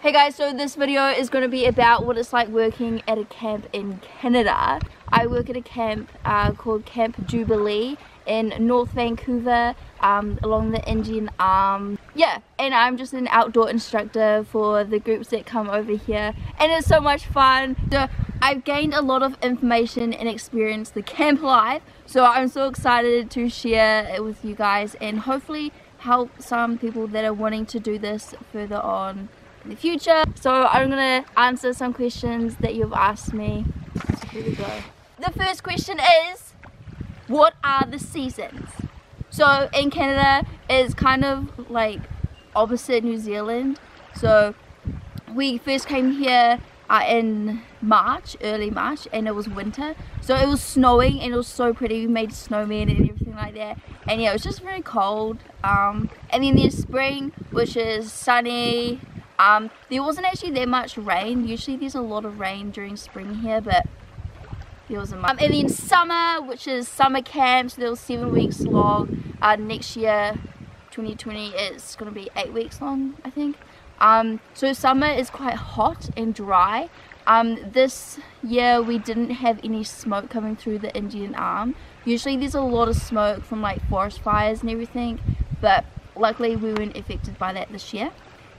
Hey guys, so this video is going to be about what it's like working at a camp in Canada. I work at a camp called Camp Jubilee in North Vancouver, along the Indian Arm. Yeah, and I'm just an outdoor instructor for the groups that come over here, and it's so much fun. So I've gained a lot of information and experienced the camp life, so I'm so excited to share it with you guys and hopefully help some people that are wanting to do this further on in the future. So I'm gonna answer some questions that you've asked me. So here we go. The first question is, what are the seasons? So in Canada, it's kind of like opposite New Zealand. So we first came here in March, early March, and it was winter. So it was snowing and it was so pretty. We made snowmen and everything like that. And yeah, it was just very cold. And then there's spring, which is sunny. There wasn't actually that much rain. Usually there's a lot of rain during spring here, but there wasn't much. And then summer, which is summer camps. There was 7 weeks long. Next year, 2020, it's going to be 8 weeks long, I think. So summer is quite hot and dry. This year we didn't have any smoke coming through the Indian Arm. Usually there's a lot of smoke from like forest fires and everything, but luckily we weren't affected by that this year.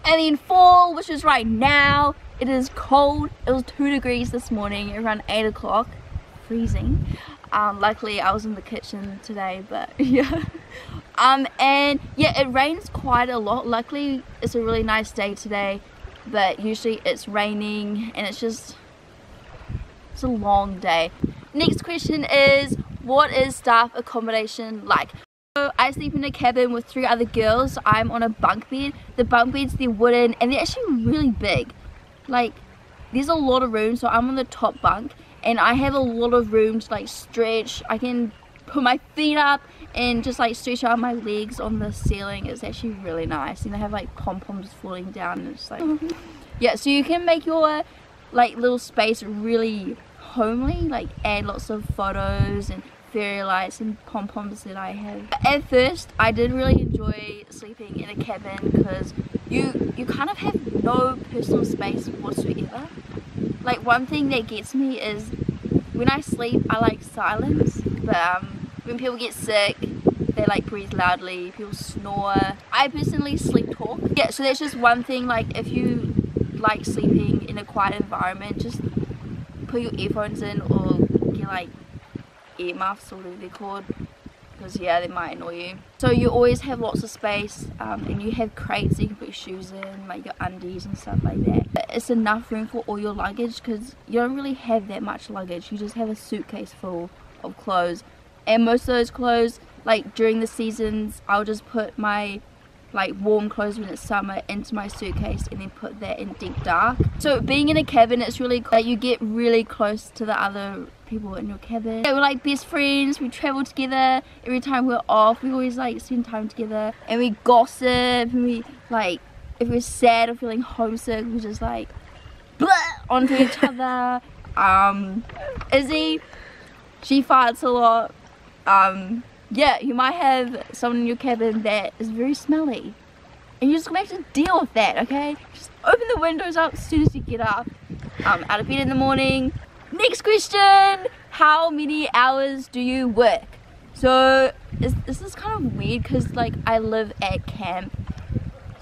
And then fall, which is right now, it is cold. It was 2 degrees this morning around 8 o'clock, freezing. Luckily I was in the kitchen today, but yeah. And yeah, it rains quite a lot. Luckily it's a really nice day today, but usually it's raining and it's a long day. Next question is, what is staff accommodation like? So I sleep in a cabin with 3 other girls. I'm on a bunk bed. The bunk beds, they're wooden and they're actually really big. Like, there's a lot of room. So I'm on the top bunk and I have a lot of room to like stretch. I can put my feet up and just like stretch out my legs on the ceiling. It's actually really nice. And I have like pom-poms falling down and it's like yeah, so you can make your like little space really homely, like add lots of photos and fairy lights and pom-poms that I have. At first I did really enjoy sleeping in a cabin because you kind of have no personal space whatsoever. Like, one thing that gets me is when I sleep I like silence, but when people get sick they like breathe loudly, people snore. I personally sleep talk. Yeah, so that's just one thing. Like, if you like sleeping in a quiet environment, just put your earphones in or get like earmuffs or whatever they're called, because yeah, they might annoy you. So you always have lots of space, and you have crates that you can put your shoes in, like your undies and stuff like that. It's enough room for all your luggage because you don't really have that much luggage. You just have a suitcase full of clothes, and most of those clothes, like during the seasons, I'll just put my like warm clothes when it's summer into my suitcase and then put that in deep dark. So being in a cabin, it's really cool. Like, you get really close to the other people in your cabin. Yeah, we're like best friends. We travel together. Every time we're off we always like spend time together and we gossip, and we like, if we're sad or feeling homesick, we just like blah onto each other. Izzy, she farts a lot. Yeah, you might have someone in your cabin that is very smelly and you're just gonna have to deal with that, okay? Just open the windows up as soon as you get up out of bed in the morning. Next question, how many hours do you work? So this is kind of weird because like I live at camp,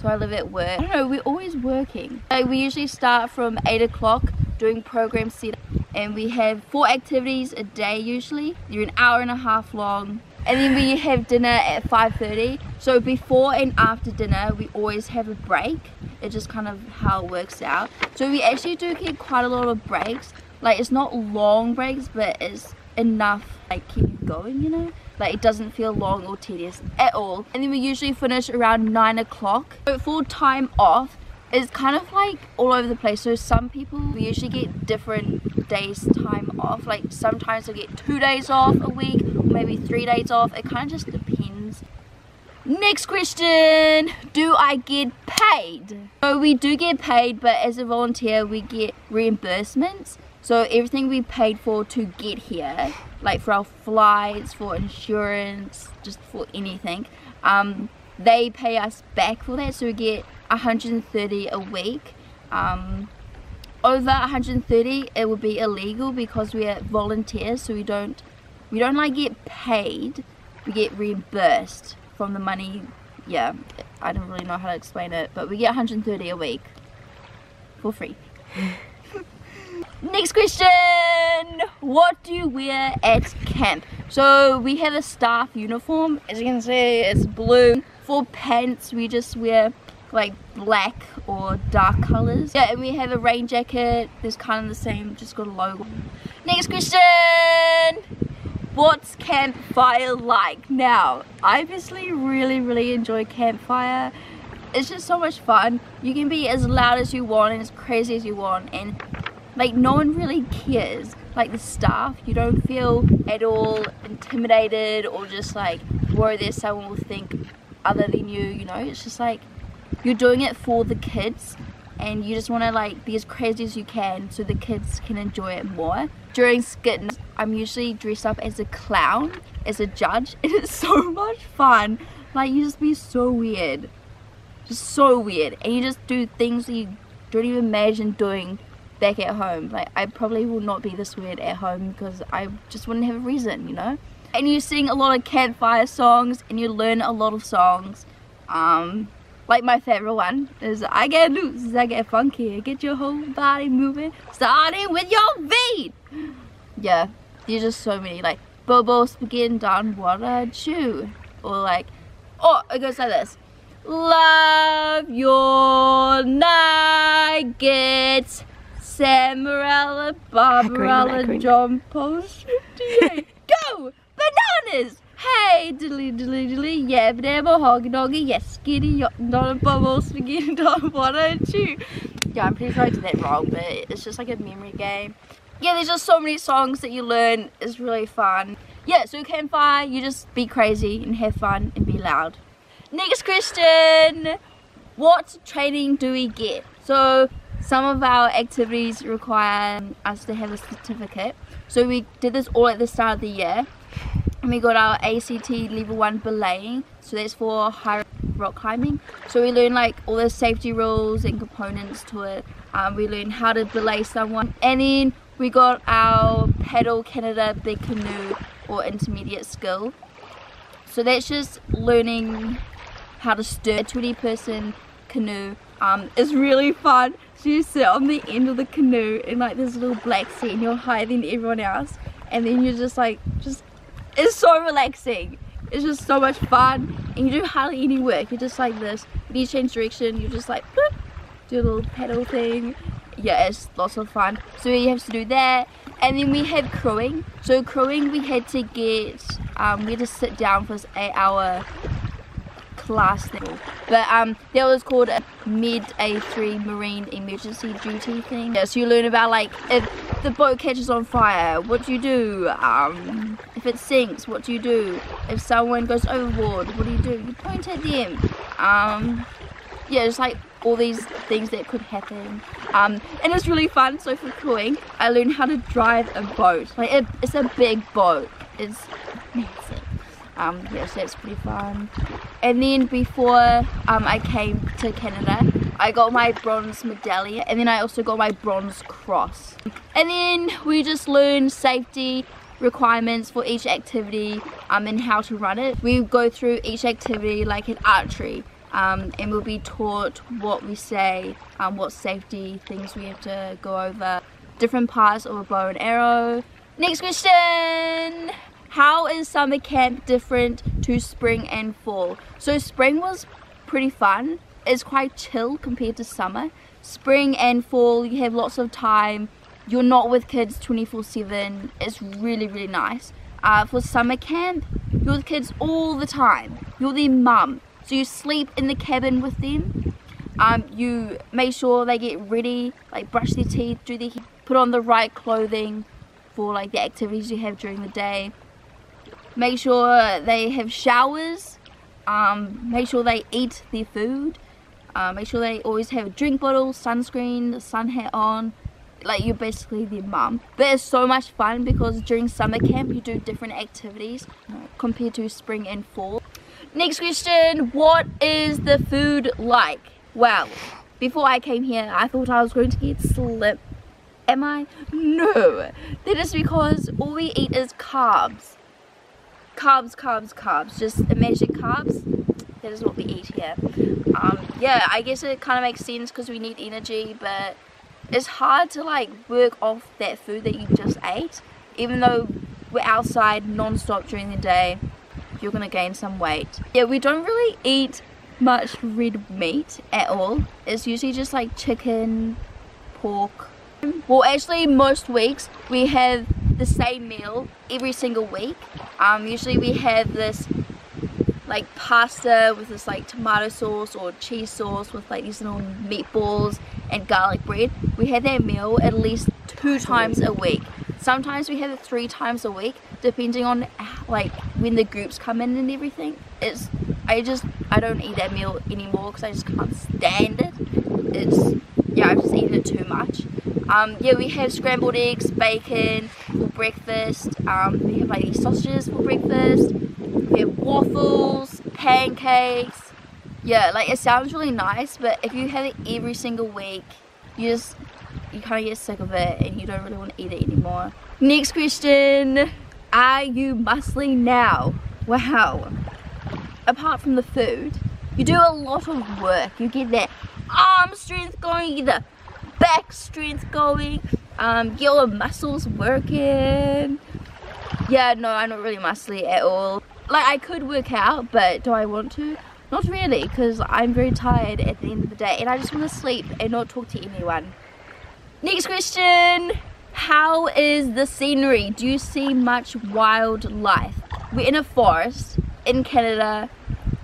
so I live at work. I don't know, we're always working. Like, we usually start from 8 o'clock doing program setup, and we have 4 activities a day usually. They're an hour and a half long. And then we have dinner at 5:30. So before and after dinner we always have a break. It's just kind of how it works out. So we actually do get quite a lot of breaks. Like, it's not long breaks, but it's enough like keep you going, you know? Like, it doesn't feel long or tedious at all. And then we usually finish around 9 o'clock. So full time off is kind of like all over the place. So some people, we usually get different days time off. Like, sometimes they'll get 2 days off a week, or maybe 3 days off. It kind of just depends. Next question, do I get paid? So we do get paid, but as a volunteer we get reimbursements. So everything we paid for to get here, like for our flights, for insurance, just for anything, they pay us back for that. So we get 130 a week. Over 130 it would be illegal because we are volunteers, so we don't like get paid, we get reimbursed from the money. Yeah, I don't really know how to explain it, but we get 130 a week for free. Next question, what do you wear at camp? So we have a staff uniform, as you can see it's blue. For pants we just wear like black or dark colors. Yeah, and we have a rain jacket, it's kind of the same, just got a logo. Next question, what's campfire like? Now, I personally really enjoy campfire. It's just so much fun. You can be as loud as you want and as crazy as you want, and like no one really cares. Like the staff, you don't feel at all intimidated or just like worried that someone will think other than you, you know. It's just like you're doing it for the kids and you just want to like be as crazy as you can so the kids can enjoy it more. During skits, I'm usually dressed up as a clown, as a judge, and it's so much fun. Like you just be so weird, just so weird, and you just do things that you don't even imagine doing back at home. Like I probably will not be this weird at home because I just wouldn't have a reason, you know. And you sing a lot of campfire songs and you learn a lot of songs. Like my favorite one is I get loose, I get funky, I get your whole body moving, starting with your feet. Yeah, there's just so many, like Bobo's begin down what I chew, or like, oh, it goes like this. Love your nuggets, Samarella, Barbarella, John Post, go, bananas. Hey, diddly diddly diddly, yeah, dabba, hoggy doggy, yes, skitty, yacht, not a bubble, spaghetti, dog, what I chew. Yeah, I'm pretty sure I did that wrong, but it's just like a memory game. Yeah, there's just so many songs that you learn. It's really fun. Yeah, so campfire, you just be crazy and have fun and be loud. Next question, what training do we get? So some of our activities require us to have a certificate. So we did this all at the start of the year. And we got our ACT level 1 belaying, so that's for high rock climbing. So we learn like all the safety rules and components to it. We learn how to belay someone, and then we got our paddle Canada big canoe or intermediate skill. So that's just learning how to steer a 20-person canoe. It's really fun. So you sit on the end of the canoe in like this little black seat and you're higher than everyone else, and then you're just like it's so relaxing. It's just so much fun, and you do hardly any work. You're just like this. When you change direction, you just like bloop, do a little paddle thing. Yeah, it's lots of fun. So you have to do that, and then we have crewing. So crewing, we had to get we had to sit down for this 8-hour class thing, but that was called a Med A3 Marine Emergency Duty thing. Yeah, so you learn about like if the boat catches on fire, what do you do? If it sinks, what do you do? If someone goes overboard, what do? You point at them. Yeah, just like all these things that could happen. And it's really fun. So for crewing, I learned how to drive a boat. Like it's a big boat. It's massive. Yeah, so that's pretty fun. And then before I came to Canada, I got my bronze medallion, and then I also got my bronze cross. And then we just learned safety requirements for each activity and how to run it. We go through each activity like in archery, and we'll be taught what we say, what safety things we have to go over, different parts of a bow and arrow. Next question. How is summer camp different to spring and fall? So spring was pretty fun. It's quite chill compared to summer. Spring and fall, you have lots of time. You're not with kids 24/7. It's really nice. For summer camp, you're with kids all the time. You're their mum. So you sleep in the cabin with them. You make sure they get ready, like brush their teeth, do their hair, put on the right clothing for like the activities you have during the day. Make sure they have showers, make sure they eat their food, make sure they always have a drink bottle, sunscreen, the sun hat on. Like you're basically their mum. But it's so much fun because during summer camp you do different activities compared to spring and fall. Next question, what is the food like? Well, Before I came here, I thought I was going to get slim. Am I? No. That is because all we eat is carbs. Carbs, carbs, carbs. Just imagine carbs. That is what we eat here. Yeah, I guess it kind of makes sense because we need energy, but it's hard to like work off that food that you just ate. Even though we're outside non-stop during the day, you're gonna gain some weight. Yeah, we don't really eat much red meat at all. It's usually just like chicken, pork. Well, actually most weeks we have the same meal every single week. Usually we have this like pasta with this like tomato sauce or cheese sauce with like these little meatballs and garlic bread. We have that meal at least 2 times a week. Sometimes we have it 3 times a week, depending on like when the groups come in and everything. I don't eat that meal anymore because I just can't stand it. Yeah, I've just eaten it too much. Yeah, we have scrambled eggs, bacon for breakfast. We have like these sausages for breakfast. We have waffles, pancakes. Yeah, like it sounds really nice, but if you have it every single week, you kind of get sick of it and you don't really want to eat it anymore. Next question. Are you muscly now? Wow. Apart from the food, you do a lot of work. You get that arm strength going, you get the back strength going, get all the muscles working. Yeah, no, I'm not really muscly at all. Like, I could work out, but do I want to? Not really, because I'm very tired at the end of the day and I just want to sleep and not talk to anyone. Next question. How is the scenery? Do you see much wildlife? We're in a forest in Canada.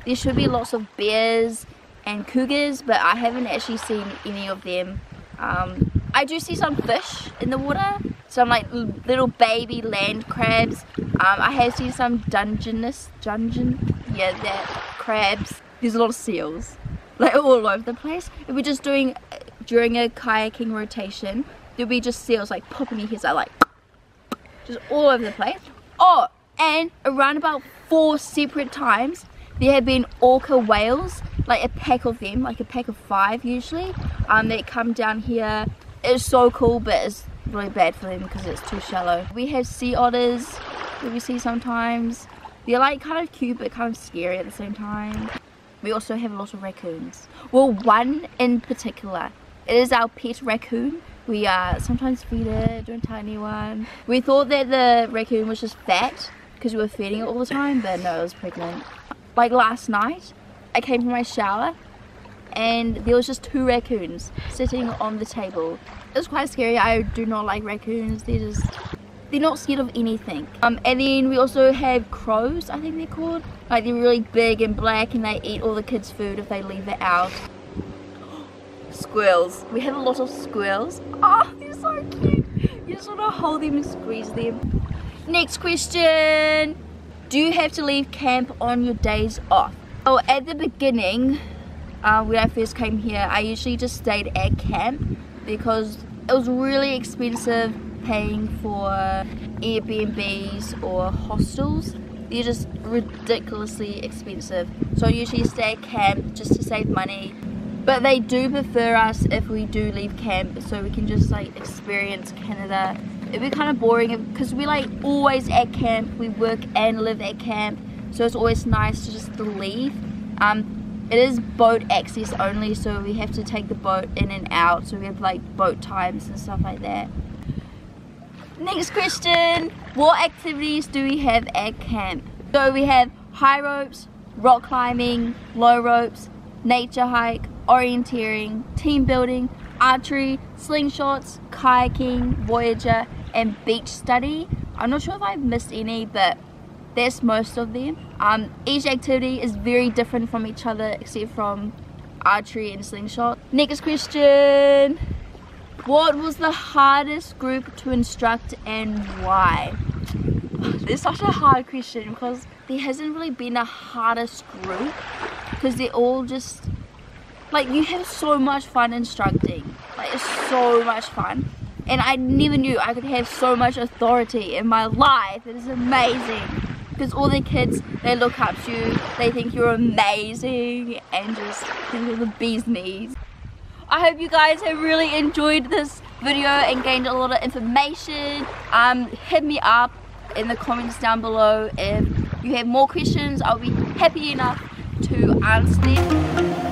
There should be lots of bears and cougars, but I haven't actually seen any of them. I do see some fish in the water, some like little baby land crabs. I have seen some crabs. There's a lot of seals, like all over the place. If we're just doing during a kayaking rotation, there'll be just seals like popping your heads out, like just all over the place. Oh, and around about 4 separate times there have been orca whales, like a pack of them, like a pack of 5 usually. They come down here. It's so cool, but it's really bad for them because it's too shallow. We have sea otters that we see sometimes. They're like kind of cute but kind of scary at the same time. We also have a lot of raccoons. Well, one in particular. It is our pet raccoon. We sometimes feed it, don't tell anyone. We thought that the raccoon was just fat because we were feeding it all the time, but no, it was pregnant. Like last night, I came from my shower and there was just 2 raccoons sitting on the table. It was quite scary. I do not like raccoons. They're not scared of anything. And then we also have crows, I think they're called. Like they're really big and black and they eat all the kids' food if they leave it out. Squirrels. We have a lot of squirrels. Oh, they're so cute. You just want to hold them and squeeze them. Next question. Do you have to leave camp on your days off? Oh, at the beginning, when I first came here, I usually just stayed at camp because it was really expensive paying for Airbnbs or hostels. They're just ridiculously expensive. So I usually stay at camp just to save money. But they do prefer us if we do leave camp, so we can just like experience Canada. It'd be kind of boring because we're like always at camp. We work and live at camp, so it's always nice to just leave. It is boat access only, so we have to take the boat in and out, so we have like boat times and stuff like that. Next question. What activities do we have at camp? So we have high ropes, rock climbing, low ropes, nature hike, orienteering, team building, archery, slingshots, kayaking, voyager, and beach study. I'm not sure if I've missed any, but that's most of them. Each activity is very different from each other except from archery and slingshot. Next question. What was the hardest group to instruct and why? It's such a hard question because there hasn't really been a hardest group because they're all just like, you have so much fun instructing. Like, it's so much fun. And I never knew I could have so much authority in my life. It is amazing. Because all the kids, they look up to you, they think you're amazing, and just think you're the bee's knees. I hope you guys have really enjoyed this video and gained a lot of information. Hit me up in the comments down below if you have more questions. I'll be happy enough to answer them.